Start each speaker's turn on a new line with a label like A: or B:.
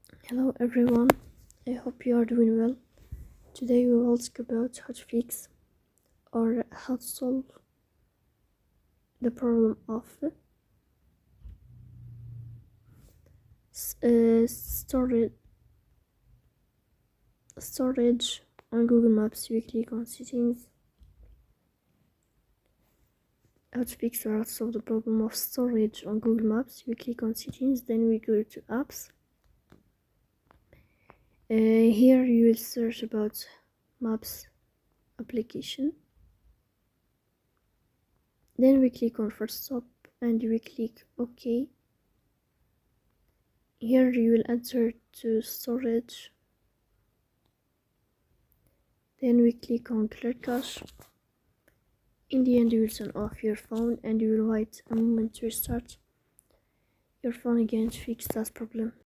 A: Hello everyone, I hope you are doing well. Today we will talk about how to fix or how to solve the problem of storage on Google Maps. We click on settings. How to fix or how to solve the problem of storage on Google Maps. We click on settings, then we go to apps. Here you will search about maps application. Then we click on first stop and we click OK. Here you will enter to storage. Then we click on clear cache. In the end you will turn off your phone and you will wait a moment to restart your phone again to fix that problem.